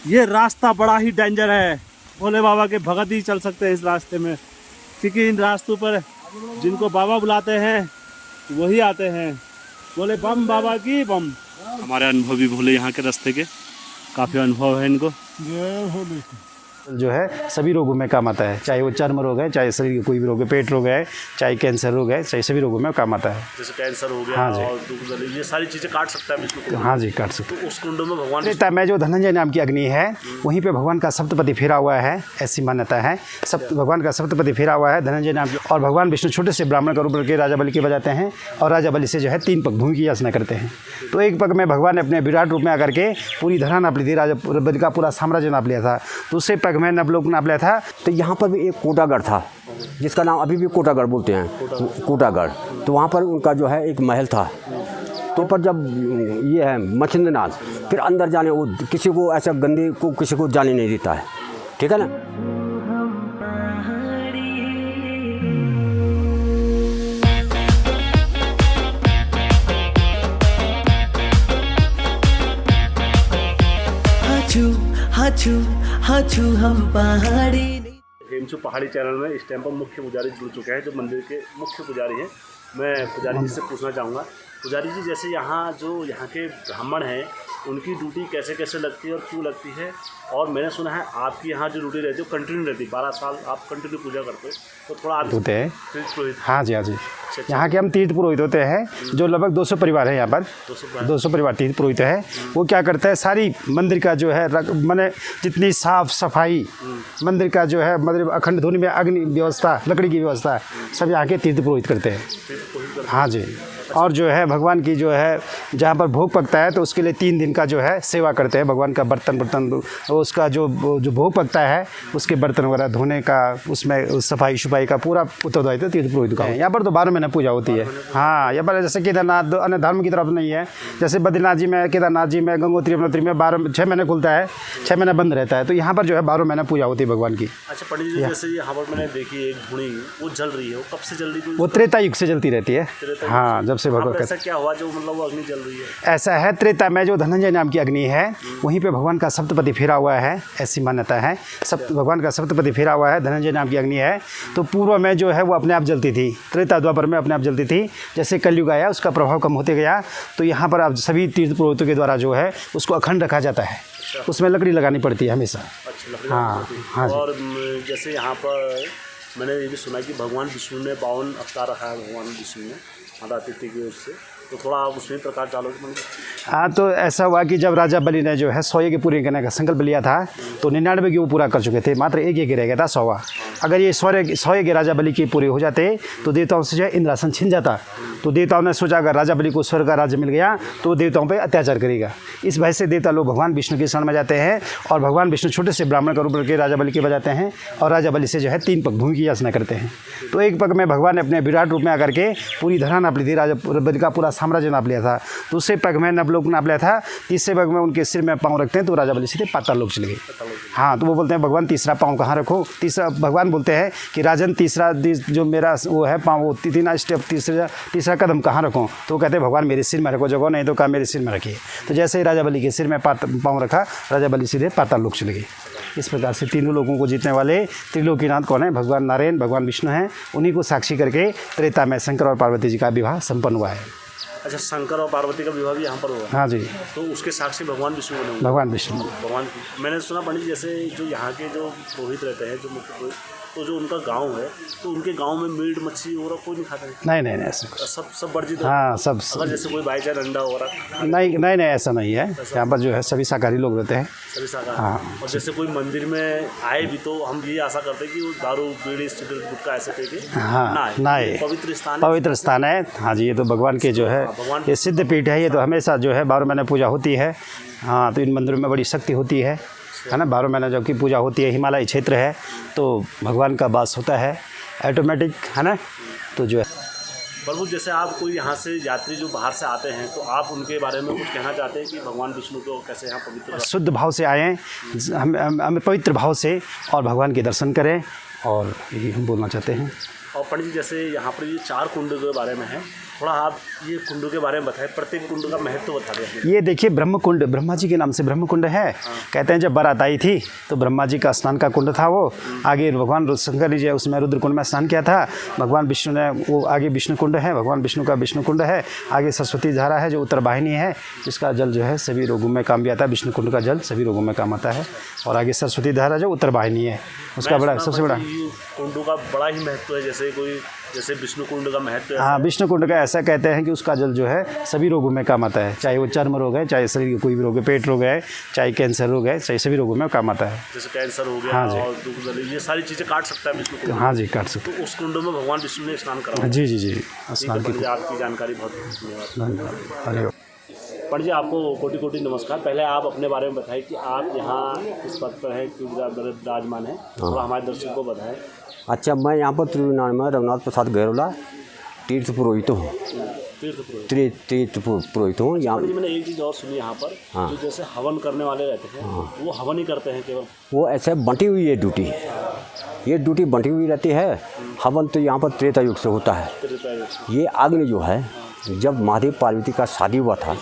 ये रास्ता बड़ा ही डेंजर है। भोले बाबा के भगत ही चल सकते हैं इस रास्ते में, क्योंकि इन रास्तों पर जिनको बाबा बुलाते हैं वही आते हैं। बोले बम बाबा की बम। हमारे अनुभव भी भोले यहाँ के रास्ते के काफ़ी अनुभव है इनको। जो है सभी रोगों में काम आता है, चाहे वो चर्म रोग है, चाहे शरीर के कोई भी रोग है, पेट रोग है, चाहे कैंसर रोग है, चाहे सभी रोगों में काम आता है। जैसे कैंसर हो गया, हाँ जी, और दुख जली, ये सारी चीज़ें काट सकता है विष्णु को। हाँ जी, काट सकते। तो उस कुंड में भगवान त्रेता में जो धनंजय नाम की अग्नि है वहीं पे भगवान का सप्तपदी फेरा हुआ है, ऐसी मान्यता है। भगवान का सप्तपदी फेरा हुआ है धनंजय नाम की। और भगवान विष्णु छोटे से ब्राह्मण का रूप लेकर राजा बलि के बजाते हैं और राजा बलि से जो है 3 पग भूमि की याचना करते हैं। तो एक पग में भगवान ने अपने विराट रूप में आकर के पूरी धरा नाप ली थी, राजा बलि का पूरा साम्राज्य नाप लिया था। दूसरे पग में नवलोक नाप लिया था। तो यहाँ पर भी एक कोटागढ़ था जिसका नाम अभी भी कोटागढ़ बोलते हैं, कोटागढ़। तो वहाँ पर उनका जो है एक महल था। तो पर जब ये है मच्छिंद्रनाथ फिर अंदर जाने, वो किसी को ऐसा गंदे को किसी को जाने नहीं देता है, ठीक है ना। हाचू हम पहाड़ी। हेमचू पहाड़ी चैनल में इस टाइम पर मुख्य पुजारी जुड़ चुके हैं, जो मंदिर के मुख्य पुजारी हैं। मैं पुजारी जी से पूछना चाहूँगा, पुजारी जी जैसे यहाँ के ब्राह्मण हैं उनकी ड्यूटी कैसे कैसे लगती है और क्यों लगती है? और मैंने सुना है आपकी यहाँ जो ड्यूटी रहती है वो कंटिन्यू रहती है, 12 साल आप कंटिन्यू पूजा करते हो, तो थोड़ा आप होते हैं। तीर्थ पुरोहित। हाँ जी, हाँ जी, यहाँ के हम तीर्थ पुरोहित होते हैं, जो लगभग 200 परिवार है यहाँ पर। 200 परिवार तीर्थ पुरोहित है। वो क्या करता है, सारी मंदिर का जो है मैंने जितनी साफ सफाई मंदिर का जो है, मतलब अखंड ध्वनि में अग्नि व्यवस्था, लकड़ी की व्यवस्था, सब यहाँ के तीर्थ पुरोहित करते हैं। हाँ जी। और जो है भगवान की जो है जहाँ पर भोग पकता है तो उसके लिए 3 दिन का जो है सेवा करते हैं। भगवान का बर्तन उसका जो भोग पकता है उसके बर्तन वगैरह धोने का, उसमें सफाई शुफाई का पूरा उत्तरदायित्व तीर्थ पुरोहित का है। यहाँ पर तो 12 महीने पूजा होती है। हाँ, यहाँ पर जैसे केदारनाथ अन्य धर्म की तरफ नहीं है, जैसे बद्रीनाथ जी में, केदारनाथ जी में, गंगोत्री यमुनोत्री में 6 महीने खुलता है, 6 महीने बंद रहता है। तो यहाँ पर जो है 12 महीने पूजा होती है भगवान की। अच्छा पंडित जी, जैसे यहाँ पर मैंने देखी एक धुनी वो जल रही है, वो कब से जल रही है? वो त्रेता युग से जलती रहती है। हाँ, जब से भगवान ऐसा क्या हुआ जो मतलब वो अग्नि जल रही है? ऐसा है, त्रेता में जो धनंजय नाम की अग्नि है वहीं पे भगवान का सप्तपदी फेरा हुआ है, ऐसी मान्यता है। भगवान का सप्तपदी फेरा हुआ है, धनंजय नाम की अग्नि है। तो पूर्व में जो है वो अपने आप जलती थी, त्रेता द्वापर में अपने आप जलती थी। जैसे कलयुग आया उसका प्रभाव कम होते गया, तो यहाँ पर अब सभी तीर्थ पुरोहितों के द्वारा जो है उसको अखंड रखा जाता है। उसमें लकड़ी लगानी पड़ती है हमेशा। हाँ हाँ। और जैसे यहाँ पर मैंने ये भी सुना कि भगवान विष्णु ने 52 अवतार रखा है, भगवान विष्णु ने माता तिथि के उससे, तो थोड़ा आप उसमें प्रकाश डालोगे? हाँ, तो ऐसा हुआ कि जब राजा बलि ने जो है 100 यज्ञ पूरे करने का संकल्प लिया था तो 99 की वो पूरा कर चुके थे, मात्र 1 यज्ञ रह गया था 100वां। अगर ये 100 यज्ञ राजा बलि के पूरे हो जाते तो देवताओं से जो है इंद्रासन छिन जाता। तो देवताओं ने सोचा अगर राजा बलि को स्वर्ग का राज्य मिल गया तो देवताओं पर अत्याचार करेगा। इस भय से देवता लोग भगवान विष्णु के शरण में जाते हैं और भगवान विष्णु छोटे से ब्राह्मण का रूप लेकर राजा बलि के बजाते हैं और राजा बलि से जो है 3 पग भूमि की याचना करते हैं। तो एक पग में भगवान ने अपने विराट रूप में आकर के पूरी धरा नाप ली थी, राजा बलि का पूरा साम्राज्य नाप लिया था। दूसरे पग में नवलोक नाप लिया था। तीसरे पग में उनके सिर में पाँव रखते हैं तो राजा बलि सीधे पाताल लोक चले गए। हाँ, तो वो बोलते हैं भगवान तीसरा पाँव कहाँ रखो? तीसरा भगवान बोलते हैं कि राजन तीसरा जो मेरा वो है पाँव, वो 3 स्टेप तीसरा कदम कहाँ रखो? तो वो कहते हैं भगवान मेरे सिर में रखो जगह, नहीं तो कहा मेरे सिर में रखिए। तो जैसे ही राजा बलि के सिर में पाँव रखा, राजा बलि सीधे पाताल लोक चले गए। इस प्रकार से तीनों लोगों को जीतने वाले त्रिलोकीनाथ कौन है? भगवान नारायण, भगवान विष्णु हैं। उन्हीं को साक्षी करके त्रेता में शंकर और पार्वती जी का विवाह संपन्न हुआ है। अच्छा, शंकर और पार्वती का विवाह भी यहाँ पर हुआ? हाँ जी। तो उसके साक्षी भगवान विष्णु बने? भगवान विष्णु। भगवान मैंने सुना पंडित जैसे जो यहाँ के जो पुरोहित रहते हैं, जो मुख्य पुरोहित, तो जो उनका गांव है तो उनके गांव में मीट मच्छी वगैरह कोई नहीं खाता है? नहीं ऐसा सब वर्जित है। हाँ, सब। अगर जैसे कोई बाई चांस अंडा वगैरह? नहीं ऐसा नहीं है। यहाँ पर जो है सभी शाकाहारी लोग रहते हैं। सभी शाकाहारी। हाँ। और जैसे कोई मंदिर में आए भी तो हम ये आशा करते हैं कि वो दारू बीड़ी सिगरेट गुटखा ऐसे पी के हाँ ना है। पवित्र स्थान है। हाँ जी, ये तो भगवान के जो है ये सिद्ध पीठ है। ये तो हमेशा जो है 12 महीने पूजा होती है। हाँ, तो इन मंदिरों में बड़ी शक्ति होती है ना। 12 महीने जबकि पूजा होती है, हिमालय क्षेत्र है तो भगवान का वास होता है ऑटोमेटिक, है ना। तो जो है प्रभु, जैसे आप कोई यहाँ से यात्री जो बाहर से आते हैं तो आप उनके बारे में कुछ कहना चाहते हैं कि भगवान विष्णु को कैसे यहाँ पवित्र शुद्ध भाव से आएँ, हमें पवित्र भाव से और भगवान के दर्शन करें, और यही हम बोलना चाहते हैं। और पंडित जी जैसे यहाँ पर ये 4 कुंड के बारे में है, थोड़ा आप ये कुंडों के बारे में बताएं, प्रत्येक कुंड का महत्व बता दें। ये देखिए ब्रह्म कुंड, ब्रह्मा जी के नाम से ब्रह्म कुंड है। कहते हैं जब बारात आई थी तो ब्रह्मा जी का स्नान का कुंड था वो। आगे भगवान शंकर जी उसमें रुद्र कुंड में स्नान किया था। भगवान विष्णु ने वो आगे विष्णु कुंड है, भगवान विष्णु का विष्णु कुंड है। आगे सरस्वती धारा है जो उत्तर वाहिनी है, जिसका जल जो है सभी रोगों में काम भी आता है। विष्णु कुंड का जल सभी रोगों में काम आता है। और आगे सरस्वती धारा जो उत्तर वाहिनी है, उसका बड़ा सबसे बड़ा कुंडों का बड़ा ही महत्व है। जैसे विष्णु कुंड का महत्व है। हाँ, विष्णु कुंड का ऐसा कहते हैं कि उसका जल जो है सभी रोगों में काम आता है। चाहे वो चर्म रोग है, चाहे शरीर के कोई भी रोग है, पेट रोग है, चाहे कैंसर रोग है, चाहे सभी रोगों में काम आता है। जैसे कैंसर हो गया, हाँ जी। और दुख दर्द, ये सारी चीज़ें काट सकता है विष्णु कुंड। हाँ जी, काट सकते। तो उस कुंड में भगवान विष्णु ने स्नान करा। जी जी जी, स्नान की। आपकी जानकारी बहुत धन्यवाद। अरे पंडित जी, आपको कोटि कोटि नमस्कार। पहले आप अपने बारे में बताएं कि आप यहाँ किस पद पर हैं, क्यों विराजमान है, थोड़ा हमारे दर्शकों को बताएं। अच्छा, मैं यहाँ पर त्रिवेणी में रघुनाथ प्रसाद गहरोला तीर्थ पुरोहित हूँ। तीर्थ पुरोहित हूँ यहाँ। मैंने एक चीज़ और सुनी यहाँ पर, जो जैसे हवन करने वाले रहते हैं, वो हवन ही करते हैं केवल? वो ऐसे बंटी हुई है ड्यूटी, ये ड्यूटी बंटी हुई रहती है। हवन तो यहाँ पर त्रेता युग से होता है। ये अग्नि जो है, जब महादेव पार्वती का शादी हुआ था,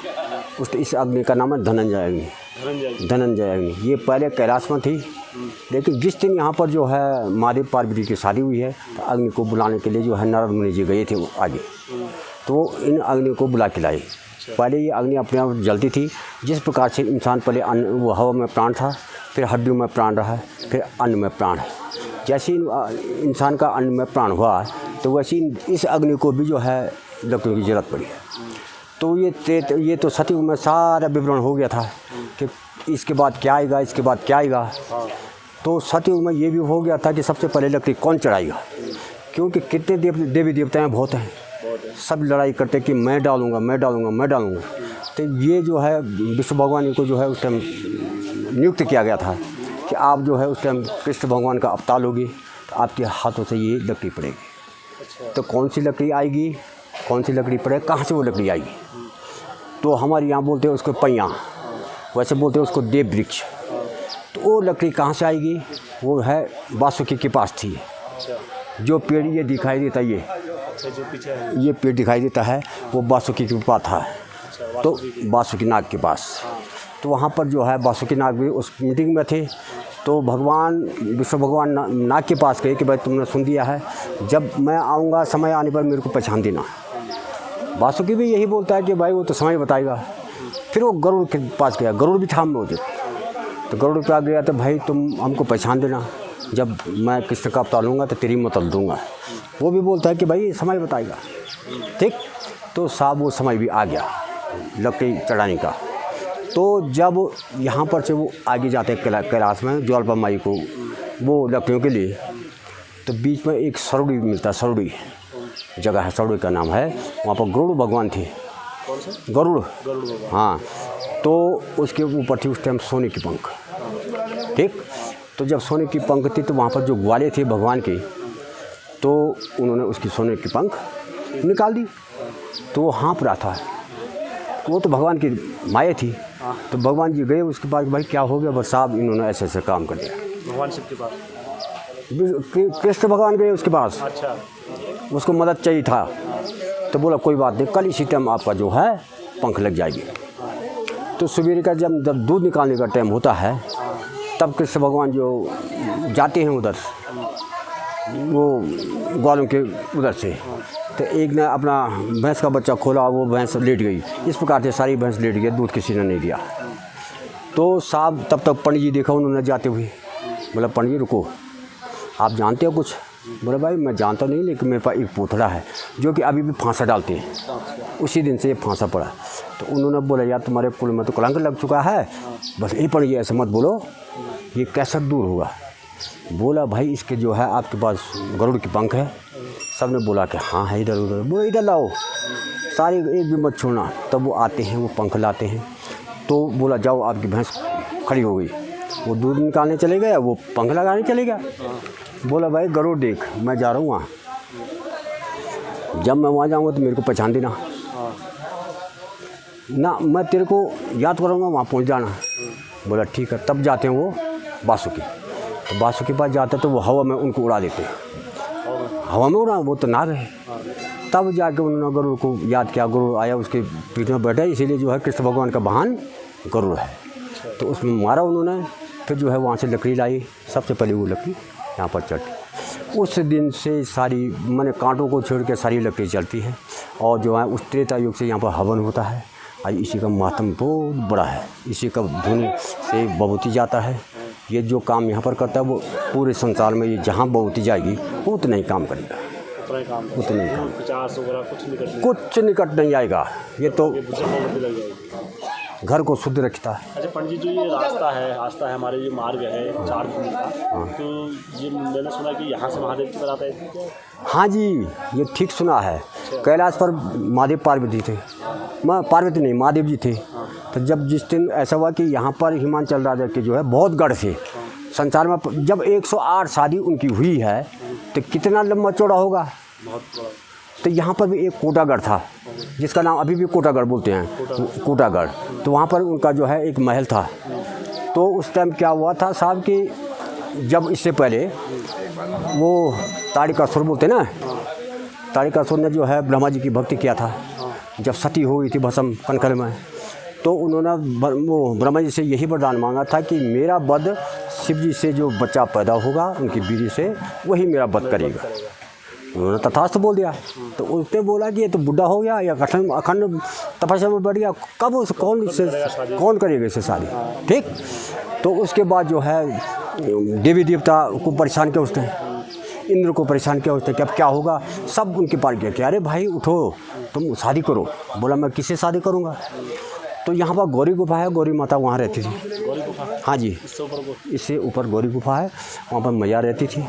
इस अग्नि का नाम है धनंजय अग्नि। धनंजय अग्नि ये पहले कैलाश में थी, लेकिन जिस दिन यहाँ पर जो है महादेव पार्वती की शादी हुई है, तो अग्नि को बुलाने के लिए जो है नारद मुनि जी गए थे वो आगे, तो इन अग्नि को बुला के लाए। पहले ये अग्नि अपने आप जलती थी। जिस प्रकार से इंसान पहले अन्न, वो हवा में प्राण था, फिर हड्डियों में प्राण रहा, फिर अन्न में प्राण है। जैसे इंसान का अन्न में प्राण हुआ, तो वैसे इस अग्नि को भी जो है लकड़ियों की जरूरत पड़ी है। तो ये तो सतयुग में सारा विवरण हो गया था कि इसके बाद क्या आएगा, इसके बाद क्या आएगा। तो सतयुग में ये भी हो गया था कि सबसे पहले लकड़ी कौन चढ़ाएगा, क्योंकि कितने देवी देवताएं बहुत हैं, सब लड़ाई करते कि मैं डालूंगा, मैं डालूंगा, मैं डालूंगा। तो ये जो है विष्णु भगवान को जो है उस टाइम नियुक्त किया गया था कि आप जो है उस टाइम कृष्ण भगवान का अवतार होगी, तो आपके हाथों से ये लकड़ी पड़ेगी। तो कौन सी लकड़ी आएगी, कौन सी लकड़ी पड़े, कहाँ से वो लकड़ी आएगी? तो हमारे यहाँ बोलते हैं उसको पैया, वैसे बोलते हैं उसको देव वृक्ष। तो वो लकड़ी कहाँ से आएगी? वो है वासुकी के पास थी। जो पेड़ ये दिखाई देता, जो पीछे है, ये पेड़ दिखाई देता है, वो वासुकी के पास था। तो वासुकी नाग के पास, तो वहाँ पर जो है वासुकी नाग भी उस मीटिंग में थे। तो भगवान विष्णु भगवान नाग के पास गए कि भाई तुमने सुन दिया है, जब मैं आऊँगा समय आने पर मेरे को पहचान देना। वासुकी भी यही बोलता है कि भाई वो तो समय बताएगा। फिर वो गरुड़ के पास गया, गरुड़ भी था मौजूद। तो गरुड़ पे आ गया, तो भाई तुम हमको पहचान देना, जब मैं कृष्ण का अवतार लूँगा तो तेरी मतल दूँगा। वो भी बोलता है कि भाई समय बताएगा। ठीक, तो साहब वो समय भी आ गया लकड़ी चढ़ाने का। तो जब यहाँ पर से वो आगे जाते हैं कैलाश में ज्वालपा माई को वो लकड़ियों के लिए, तो बीच में एक सरोड़ी मिलता है। सरोड़ी जगह है, सरोड़ी का नाम है। वहाँ पर गरुड़ भगवान थे। गरुड़, हाँ। तो उसके ऊपर थी उस टाइम सोने की पंख। ठीक, तो जब सोने की पंख थी, तो वहाँ पर जो ग्वाले थे भगवान के, तो उन्होंने उसकी सोने की पंख निकाल दी। तो वो हाँफ रहा था। वो तो भगवान की माया थी। तो भगवान जी गए उसके पास, भाई क्या हो गया? बस साहब इन्होंने ऐसे ऐसे काम कर दिया। भगवान शिव के पास, कृष्ण भगवान गए उसके पास। अच्छा, उसको मदद चाहिए था। तो बोला कोई बात नहीं, कल इसी टाइम आपका जो है पंख लग जाएगी। तो सवेरे का जब दूध निकालने का टाइम होता है, तब कृष्ण भगवान जो जाते हैं उधर, वो ग्वालों के उधर से, तो एक ने अपना भैंस का बच्चा खोला, वो भैंस लेट गई। इस प्रकार से सारी भैंस लेट गई, दूध किसी ने नहीं दिया। तो साहब तब तक पंडित जी देखा उन्होंने जाते हुए। बोला पंडित जी रुको, आप जानते हो कुछ? बोले भाई मैं जानता नहीं, लेकिन मेरे पास एक पोथड़ा है जो कि अभी भी फांसा डालते हैं। उसी दिन से ये फांसा पड़ा। तो उन्होंने बोला यार तुम्हारे कुल में तो कलंक लग चुका है, बस यही पंडित जी ऐसे मत बोलो, ये कैसे दूर होगा। बोला भाई इसके जो है आपके पास गरुड़ की पंख है? सब ने बोला कि हाँ है, इधर उधर। बोला इधर लाओ, सारी एक भी मत छोड़ना। तब वो आते हैं, वो पंख लाते हैं। तो बोला जाओ, आपकी भैंस खड़ी हो गई। वो दूध निकालने चले गया, वो पंख लगाने चले गया। बोला भाई गरुड़ देख, मैं जा रहा हूँ वहाँ, जब मैं वहाँ जाऊँगा तो मेरे को पहचान देना ना, मैं तेरे को याद करूँगा, वहाँ पहुँच जाना। बोला ठीक है। तब जाते हैं वो वासुकी। तो वासुकी के पास जाते तो वो हवा में उनको उड़ा देते हैं। हवा में उड़ा, वो तो नाग है। तब जाके उन्होंने गरुड़ को याद किया, गरुड़ आया उसके पीठ में बैठा, इसीलिए जो है कृष्ण भगवान का वाहन गरुड़ है। तो उसमें मारा उन्होंने, फिर जो है वहाँ से लकड़ी लाई, सबसे पहले वो लकड़ी यहाँ पर चढ़ी। उस दिन से सारी मैंने कांटों को छोड़ के सारी लकड़ी चलती है, और जो है उस त्रेता युग से यहाँ पर हवन होता है। आज इसी का मातम बहुत बड़ा है, इसी का धुन से बबूती जाता है। ये जो काम यहाँ पर करता है वो पूरे संसार में, ये जहाँ बबूती जाएगी वो उतना ही काम करेगा, उतना ही काम, 50 वगैरह कुछ निकट नहीं आएगा। ये तो लग जाएगी। घर को शुद्ध रखता है। अच्छा पंडित जी, जो ये रास्ता है हमारे ये मार्ग है 4 दिन का, तो ये मैंने सुना कि यहाँ से महादेव की बारात आई थी क्या? हाँ जी, ये ठीक सुना है। कैलाश पर महादेव पार्वती थे, पार्वती नहीं महादेव जी थे। तो जब जिस दिन ऐसा हुआ कि यहाँ पर हिमाचल राजा के जो है बहुत गढ़ थे संसार में, जब 108 शादी उनकी हुई है तो कितना लंबा चौड़ा होगा। बहुत बड़ा। तो यहाँ पर भी एक कोटागढ़ था, जिसका नाम अभी भी कोटागढ़ बोलते हैं, कोटागढ़। तो वहाँ पर उनका जो है एक महल था। तो उस टाइम क्या हुआ था साहब कि जब इससे पहले वो ताड़िकासुर बोलते ना, ताड़िकासुर ने जो है ब्रह्मा जी की भक्ति किया था। जब सती हो गई थी भस्म कनखल में, तो उन्होंने वो ब्रह्मा जी से यही वरदान मांगा था कि मेरा वध शिव जी से जो बच्चा पैदा होगा उनकी बीवी से, वही मेरा वध करेगा। उन्होंने तथास्तु बोल दिया। तो उसने बोला कि ये तो बुढ़ा हो गया या अखंड तपस्या में बढ़ गया, कब उस कौन करेगा इससे शादी, ठीक। तो उसके बाद जो है देवी देवता को परेशान किया उसने, इंद्र को परेशान किया उसने कि अब क्या होगा। सब उनके पास गया कि अरे भाई उठो, तुम शादी करो। बोला मैं किससे शादी करूँगा। तो यहाँ पर गौरी गुफा है, गौरी माता वहाँ रहती थी। गौरी गुफा? हाँ जी, इससे ऊपर गौरी गुफा है, वहाँ पर मैया रहती थी।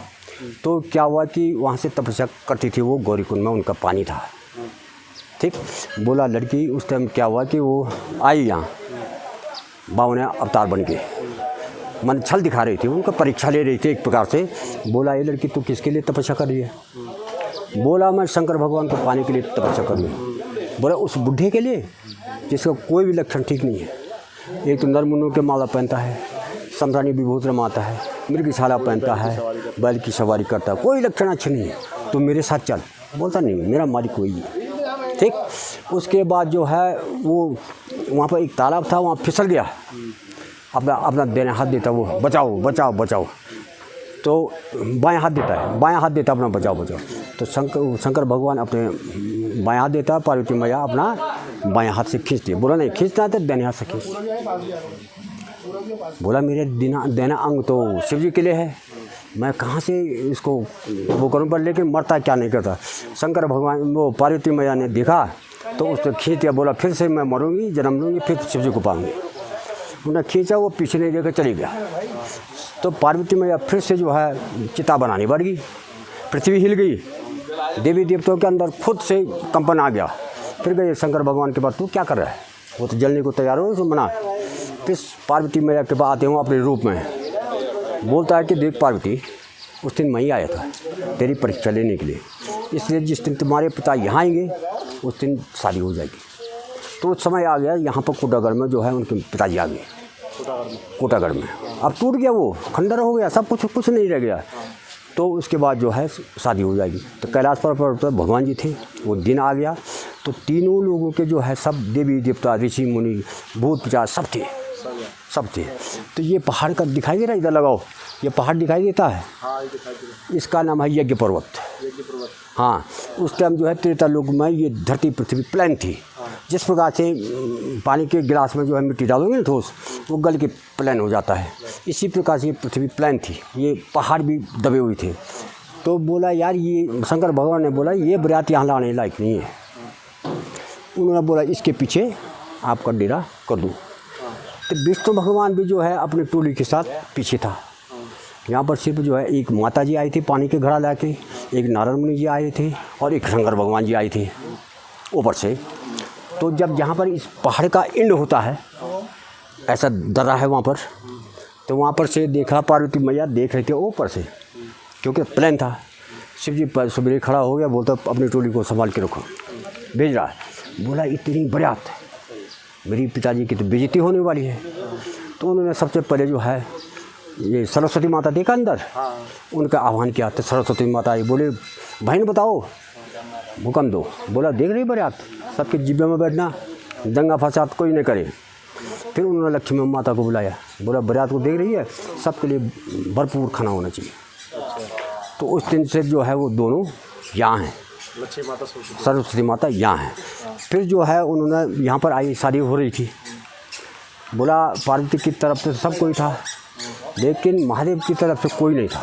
तो क्या हुआ कि वहाँ से तपस्या करती थी वो, गौरी कुंड में उनका पानी था, ठीक। बोला लड़की, उस टाइम क्या हुआ कि वो आई यहाँ, बावन अवतार बन के मन छल दिखा रही थी, उनका परीक्षा ले रही थी एक प्रकार से। बोला ये लड़की तू किसके लिए तपस्या कर रही है। बोला मैं शंकर भगवान को पाने के लिए तपस्या कर रही हूँ। बोला उस बुढ़े के लिए जिसका कोई भी लक्षण ठीक नहीं है। एक तो नरमुन्नों के माला पहनता है, सम्राणी विभूत रमाता है, मृगशाला पहनता है, बैल की सवारी करता है, कोई लक्षण अच्छे नहीं है, तो मेरे साथ चल। बोलता नहीं मेरा मालिक कोई है, ठीक। उसके बाद जो है वो वहाँ पर एक तालाब था, वहाँ फिसल गया, अपना देने हाथ देता वो बचाओ बचाओ बचाओ, तो बाएं हाथ देता है, बाएं हाथ देता अपना बचाओ बचाओ। तो शंकर भगवान अपने बाएं हाथ देता, पार्वती मैया अपना बाएं हाथ से खींचती है। बोला नहीं खींचना है तो देने हाथ से खींच। बोला मेरे देना अंग तो शिव जी के लिए है, मैं कहाँ से इसको वो करूँ, पर लेकिन मरता क्या नहीं करता। शंकर भगवान वो पार्वती मैया ने देखा तो उसने खींच दिया। बोला फिर से मैं मरूंगी, जन्म लूँगी, फिर शिव जी को पाऊंगी। उन्होंने खींचा, वो पीछे नहीं देकर चली गया। तो पार्वती मैया फिर से जो है चिता बनानी बढ़ गई, पृथ्वी हिल गई, देवी देवताओं के अंदर खुद से कंपन आ गया। फिर गए शंकर भगवान के पास, तू क्या कर रहा है, वो तो जलने को तैयार हो, उसको मना। फिर पार्वती मैया के पास आते हूँ अपने रूप में, बोलता है कि देख पार्वती, उस दिन मैं ही आया था तेरी परीक्षा लेने के लिए, इसलिए जिस दिन तुम्हारे पिता यहाँ आएंगे उस दिन शादी हो जाएगी। तो उस समय आ गया यहाँ पर कोटागढ़ में जो है उनके पिताजी आ गए, कोटागढ़ में। अब टूट गया, वो खंडर हो गया, सब कुछ नहीं रह गया। तो उसके बाद जो है शादी हो जाएगी। तो कैलाश पर भगवान जी थे, वो दिन आ गया। तो तीनों लोगों के जो है सब देवी देवता ऋषि मुनि भूत पिशाच सब थे। तो ये पहाड़ का दिखाई दे रहा है, इधर लगाओ, ये पहाड़ दिखाई देता है, हाँ दिखाई दे रहा है। इसका नाम है यज्ञ पर्वत। हाँ, उस टाइम जो है त्रेता युग में ये धरती पृथ्वी प्लेन थी। जिस प्रकार से पानी के गिलास में जो है मिट्टी डालोगे ना ठोस, वो गल के प्लेन हो जाता है, इसी प्रकार से ये पृथ्वी प्लेन थी, ये पहाड़ भी दबे हुए थे। तो बोला यार, ये शंकर भगवान ने बोला ये बरात यहाँ लाने लायक नहीं है। उन्होंने बोला इसके पीछे आपका डेरा कर दूँ। तो विष्णु भगवान भी जो है अपनी टोली के साथ पीछे था। यहाँ पर सिर्फ जो है एक माता जी आई थी पानी के घड़ा लाके, एक नारद मुनि जी आए थे और एक शंकर भगवान जी आए थे ऊपर से। तो जब यहाँ पर इस पहाड़ का एंड होता है, ऐसा दर्रा है वहाँ पर, तो वहाँ पर से देखा पार्वती मैया देख रहे थे ऊपर से, क्योंकि प्लेन था। शिव जी पर सवेरे खड़ा हो गया, बोलता अपनी टोली को संभाल के रखो, भेज रहा है। बोला इतनी बरात, मेरी पिताजी की तो बेइज्जती होने वाली है। तो उन्होंने सबसे पहले जो है ये सरस्वती माता देखा अंदर, उनका आह्वान किया। तो सरस्वती माता आई, बोले बहन बताओ हुक्म दो। बोला देख रही बारात, सबके जिब्बे में बैठना, दंगा फसाद कोई नहीं करे। फिर उन्होंने लक्ष्मी माता को बुलाया, बोला बारात को देख रही है, सबके लिए भरपूर खाना होना चाहिए। तो उस दिन से जो है वो दोनों यहाँ हैं, लक्ष्मी माता सरस्वती माता यहाँ हैं। फिर जो है उन्होंने यहाँ पर आई, शादी हो रही थी। बोला पार्वती की तरफ से सब कोई था, लेकिन महादेव की तरफ से कोई नहीं था।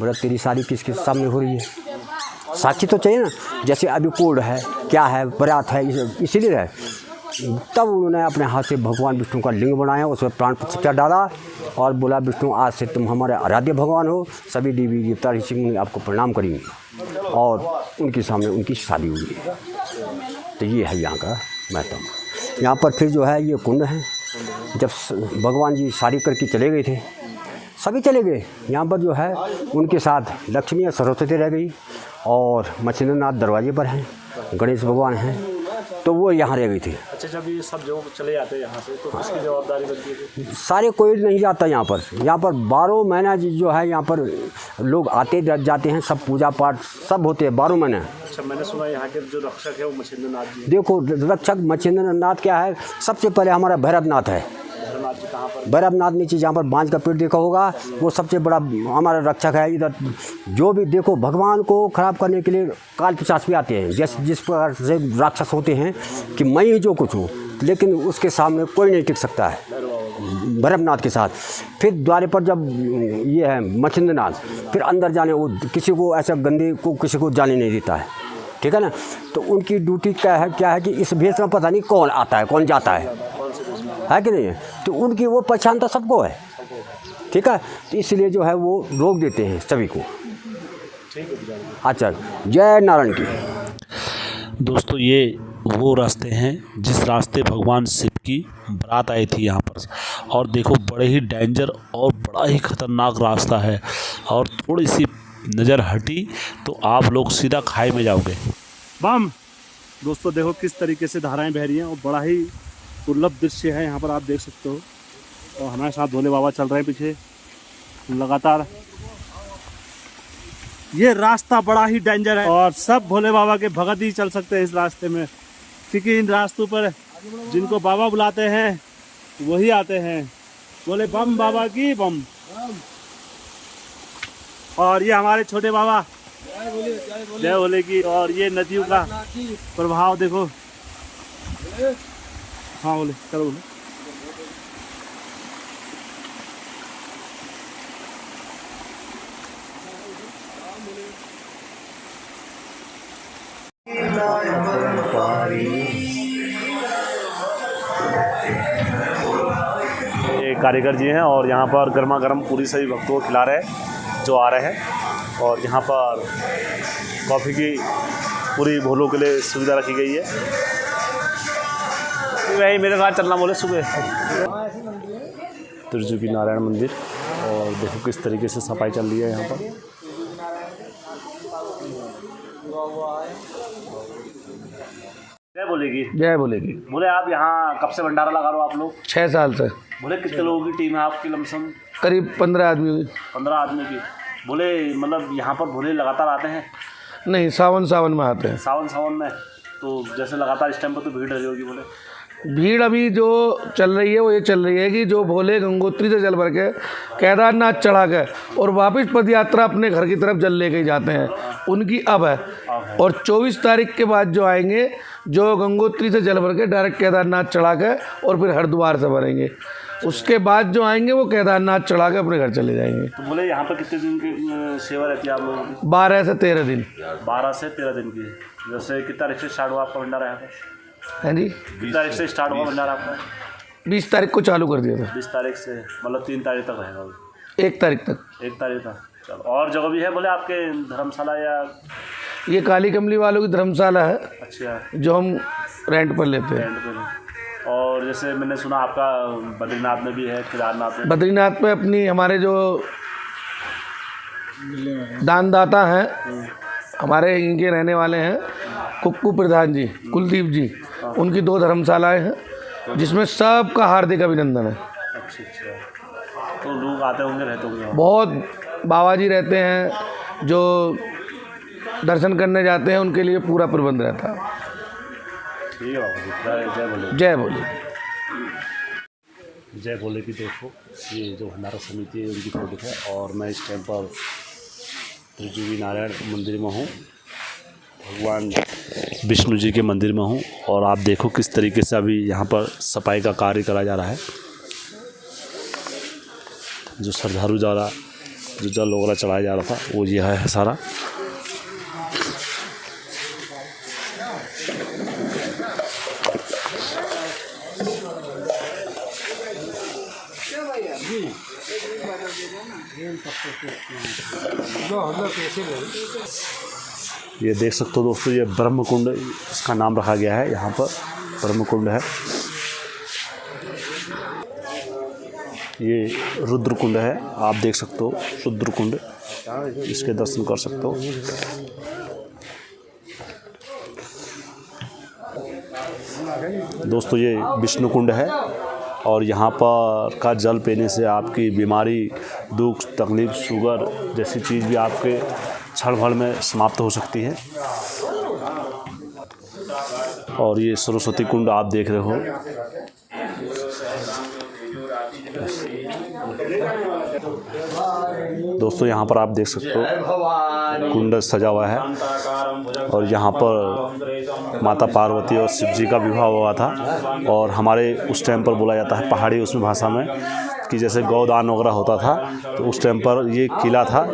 बोला तेरी शादी किसके सामने हो रही है, साक्षी तो चाहिए ना, जैसे अभी कोड है, क्या है, बारात है, इसीलिए है। तब उन्होंने अपने हाथ से भगवान विष्णु का लिंग बनाया, उसमें प्राण प्रतिष्ठा डाला और बोला विष्णु आज से तुम हमारे आराध्य भगवान हो, सभी देवी देवता ऋषि मुनि आपको प्रणाम करेंगे। और उनके सामने उनकी शादी हुई। तो ये है यहाँ का महत्व। यहाँ पर फिर जो है ये कुंड है। जब भगवान जी शादी करके चले गए थे, सभी चले गए, यहाँ पर जो है उनके साथ लक्ष्मी या सरस्वती रह गई और मछलीनाथ दरवाजे पर हैं, गणेश भगवान हैं, तो वो यहाँ रह गई थी। अच्छा, जब ये सब जो चले जाते हैं यहाँ से तो किसकी जवाबदारी बनती है? सारे कोई नहीं जाता यहाँ पर। यहाँ पर 12 महीना जो है यहाँ पर लोग आते जाते हैं, सब पूजा पाठ सब होते हैं 12 महीने। अच्छा, मैंने सुना यहाँ के जो रक्षक है वो मछलीनाथ जी। देखो रक्षक मछलीनाथ क्या है, सबसे पहले हमारा भैरवनाथ है। कहाँ पर? भैरवनाथ नीचे जहाँ पर बांझ का पेड़ देखा होगा, वो सबसे बड़ा हमारा रक्षक है। इधर जो भी देखो भगवान को खराब करने के लिए काल पिशाच भी आते हैं, जैसे जिस प्रकार से राक्षस होते हैं कि मैं ही जो कुछ हूँ, लेकिन उसके सामने कोई नहीं टिक सकता है भैरवनाथ के साथ। फिर द्वारे पर जब ये है मछलीनाथ, फिर अंदर जाने वो किसी को ऐसा गंदे को किसी को जाने नहीं देता है, ठीक है ना। तो उनकी ड्यूटी क्या है कि इस भेष में पता नहीं कौन आता है कौन जाता है कि नहीं, तो उनकी वो पहचान तो सबको है, ठीक है। तो इसलिए जो है वो रोक देते हैं सभी को। अच्छा, जय नारायण की। दोस्तों ये वो रास्ते हैं जिस रास्ते भगवान शिव की बारात आई थी यहाँ पर। और देखो बड़े ही डेंजर और बड़ा ही ख़तरनाक रास्ता है, और थोड़ी सी नज़र हटी तो आप लोग सीधा खाई में जाओगे। बम दोस्तों देखो किस तरीके से धाराएं बह रही हैं और बड़ा ही दुर्लभ दृश्य है यहाँ पर, आप देख सकते हो। और हमारे साथ भोले बाबा चल रहे हैं पीछे लगातार। ये रास्ता बड़ा ही डेंजर है और सब भोले बाबा के भगत ही चल सकते हैं इस रास्ते में, क्योंकि इन रास्तों पर जिनको बाबा बुलाते हैं वही आते हैं। बोले बम बाबा की बम। और ये हमारे छोटे बाबा जय भोले की। और ये नदियों का प्रभाव देखो। हाँ बोले, चलो बोले। ये कारीगर जी हैं और यहाँ पर गर्मा गर्म पूरी सभी भक्तों को खिला रहे हैं जो आ रहे हैं। और यहाँ पर कॉफ़ी की पूरी भोलों के लिए सुविधा रखी गई है। वही मेरे साथ चलना बोले सुबह। त्रिजुकी नारायण मंदिर, और देखो किस तरीके से सफाई चल रही है यहाँ पर। जय बोलेगी। जय बोलेगी। बोले आप यहाँ कब से भंडारा लगा रहे हो आप लोग? 6 साल से। बोले कितने लोगों की टीम है आपकी लमसम? करीब 15 आदमी हुई। 15 आदमी की। बोले मतलब यहाँ पर भोले लगातार आते हैं? नहीं, सावन में आते हैं। सावन में तो जैसे लगातार इस टाइम पर तो भीड़ रही होगी। बोले भीड़ अभी जो चल रही है वो ये चल रही है कि जो भोले गंगोत्री से जल भर के केदारनाथ चढ़ा के और वापस पदयात्रा अपने घर की तरफ जल लेके जाते हैं, उनकी अब है। और 24 तारीख के बाद जो आएंगे, जो गंगोत्री से जल भर के डायरेक्ट केदारनाथ चढ़ा के और फिर हरिद्वार से भरेंगे, उसके बाद जो आएंगे वो केदारनाथ चढ़ा के अपने घर चले जाएंगे। तो बोले यहाँ पर कितने दिन की सेवा रहती है आप लोगों की? 12 से 13 दिन। 12 से 13 दिन की। जैसे कितना तारीख से स्टार्ट हुआ आपका भंडारा यहाँ पर? है जी, 20 तारीख से स्टार्ट हुआ भंडारा आपका? 20 तारीख को चालू कर दिया था। 20 तारीख से मतलब 3 तारीख तक रहेगा? 1 तारीख तक। 1 तारीख तक। चलो, और जगह भी है बोले आपके धर्मशाला या? ये काली कमली वालों की धर्मशाला है। अच्छा, जो हम रेंट पर लेते हैं। रेंट पे। और जैसे मैंने सुना आपका बद्रीनाथ में भी है, केदारनाथ में? बद्रीनाथ में अपनी हमारे जो दानदाता हैं, हमारे इनके रहने वाले हैं कुक्कू प्रधान जी, कुलदीप जी, उनकी 2 धर्मशालाएं हैं जिसमें सबका हार्दिक अभिनंदन है। अच्छा, तो लोग आते होंगे, रहते होंगे? बहुत बाबा जी रहते हैं जो दर्शन करने जाते हैं उनके लिए पूरा प्रबंध रहता है। ठीक है बाबा जी, जय बोले। जय बोले। जय भोले की दोस्तों, ये जो भंडारा समिति है उनकी फोटो है और मैं इस टाइम पर त्रिजुगी नारायण मंदिर में हूँ, भगवान विष्णु जी के मंदिर में हूँ। और आप देखो किस तरीके से अभी यहाँ पर सफाई का कार्य करा जा रहा है। जो श्रद्धालु द्वारा जो जल वगैरह चढ़ाया जा रहा था वो यह है सारा। ये देख सकते हो दोस्तों, ये ब्रह्म कुंड इसका नाम रखा गया है। यहाँ पर ब्रह्म कुंड है। ये रुद्र कुंड है, आप देख सकते हो रुद्र कुंड, इसके दर्शन कर सकते हो। दोस्तों ये विष्णु कुंड है और यहाँ पर का जल पीने से आपकी बीमारी, दुख, तकलीफ, शुगर जैसी चीज़ भी आपके क्षण भर में समाप्त हो सकती है। और ये सरस्वती कुंड आप देख रहे हो। दोस्तों यहाँ पर आप देख सकते हो कुंड सजा हुआ है और यहाँ पर माता पार्वती और शिव जी का विवाह हुआ था। और हमारे उस टाइम पर बोला जाता है पहाड़ी उसमें भाषा में कि जैसे गौदान वगैरह होता था तो उस टाइम पर ये किला था,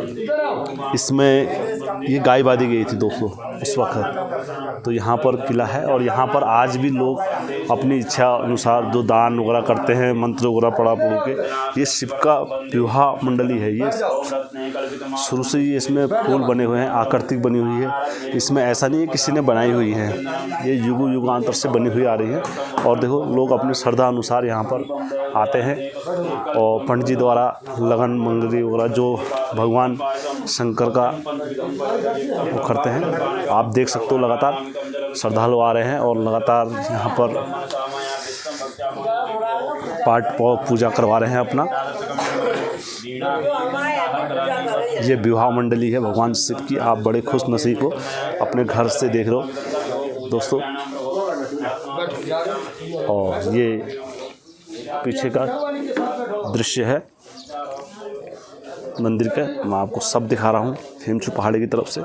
इसमें ये गाय बांधी गई थी दोस्तों उस वक्त। तो यहाँ पर किला है और यहाँ पर आज भी लोग अपनी इच्छा अनुसार जो दान वगैरह करते हैं, मंत्र वगैरह पढ़ा के। ये शिव का विवाह मंडली है। ये शुरू से ही इसमें फूल बने हुए हैं, आकृति बनी हुई है। इसमें ऐसा नहीं है किसी ने बनाई हुई है, ये युगांतर से बनी हुई आ रही है। और देखो लोग अपनी श्रद्धा अनुसार यहाँ पर आते हैं और पंडित जी द्वारा लगन मंगली वगैरह जो भगवान शंकर का वो करते हैं। आप देख सकते हो लगातार श्रद्धालु आ रहे हैं और लगातार यहाँ पर पाठ पूजा करवा रहे हैं अपना। ये विवाह मंडली है भगवान शिव की। आप बड़े खुश नसीब हो, अपने घर से देख रहे हो दोस्तों। और ये पीछे का दृश्य है मंदिर का, मैं आपको सब दिखा रहा हूँ हेमचू पहाड़ी की तरफ से।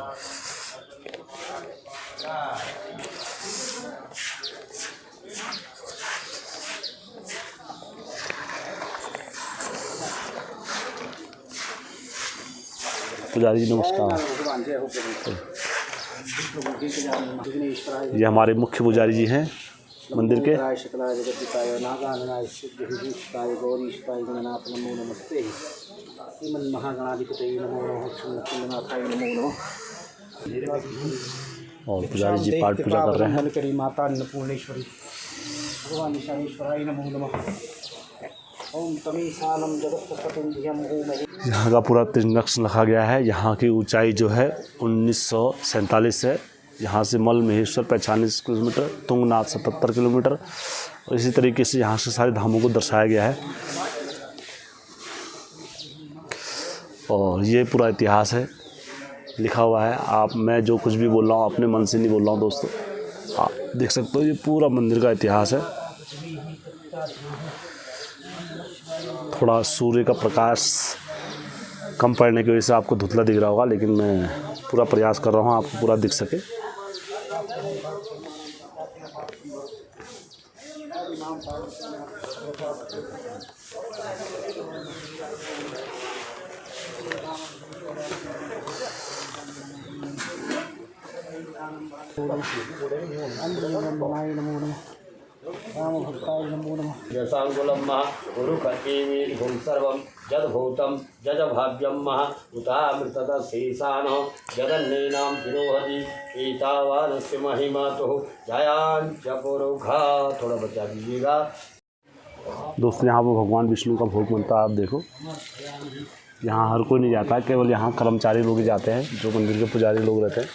पुजारी जी नमस्कार। ये हमारे मुख्य पुजारी जी हैं मंदिर के। और पुजारी जी पाठ पूजा कर रहे हैं। माता अन्नपूर्णेश्वरी भगवान ईशानेश्वराय नमो नमः। ओम तमीसानम जगत्पतिंधियम ओम। यहाँ का पूरा नक्शा लिखा गया है। यहाँ की ऊंचाई जो है 1947 है। यहाँ से मल महेश्वर 45 किलोमीटर, तुंगनाथ 77 किलोमीटर। और इसी तरीके से यहाँ से सारे धामों को दर्शाया गया है। और ये पूरा इतिहास है लिखा हुआ है। मैं जो कुछ भी बोल रहा हूँ अपने मन से नहीं बोल रहा हूँ दोस्तों, आप देख सकते हो ये पूरा मंदिर का इतिहास है। थोड़ा सूर्य का प्रकाश कम पड़ने की वजह से आपको धुंधला दिख रहा होगा, लेकिन मैं पूरा प्रयास कर रहा हूँ आपको पूरा दिख सके। यशांकुलम महा गुरुपतिमी भूम सर्वम जदभूतम जजभाव्यम महा उतामृतत शेषानो जगन्नेनाम तिरोहति एतावानस्य महिमा तो जयांच पुरुखा। थोड़ा बचा दीजिएगा दोस्तों। यहाँ पर भगवान विष्णु का भोग बनता है। आप देखो यहाँ हर कोई नहीं जाता है, केवल यहाँ कर्मचारी लोग ही जाते हैं, जो मंदिर के पुजारी लोग रहते हैं।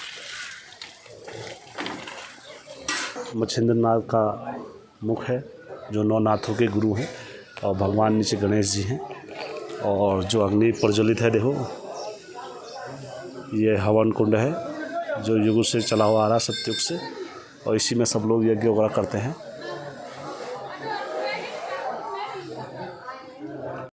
मच्छिंद्र नाथ का मुख है जो नौ नाथों के गुरु हैं। और भगवान नीचे गणेश जी हैं। और जो अग्नि प्रज्वलित है देखो, ये हवन कुंड है जो युग से चला हुआ आ रहा है, सत्युग से, और इसी में सब लोग यज्ञ वगैरह करते हैं।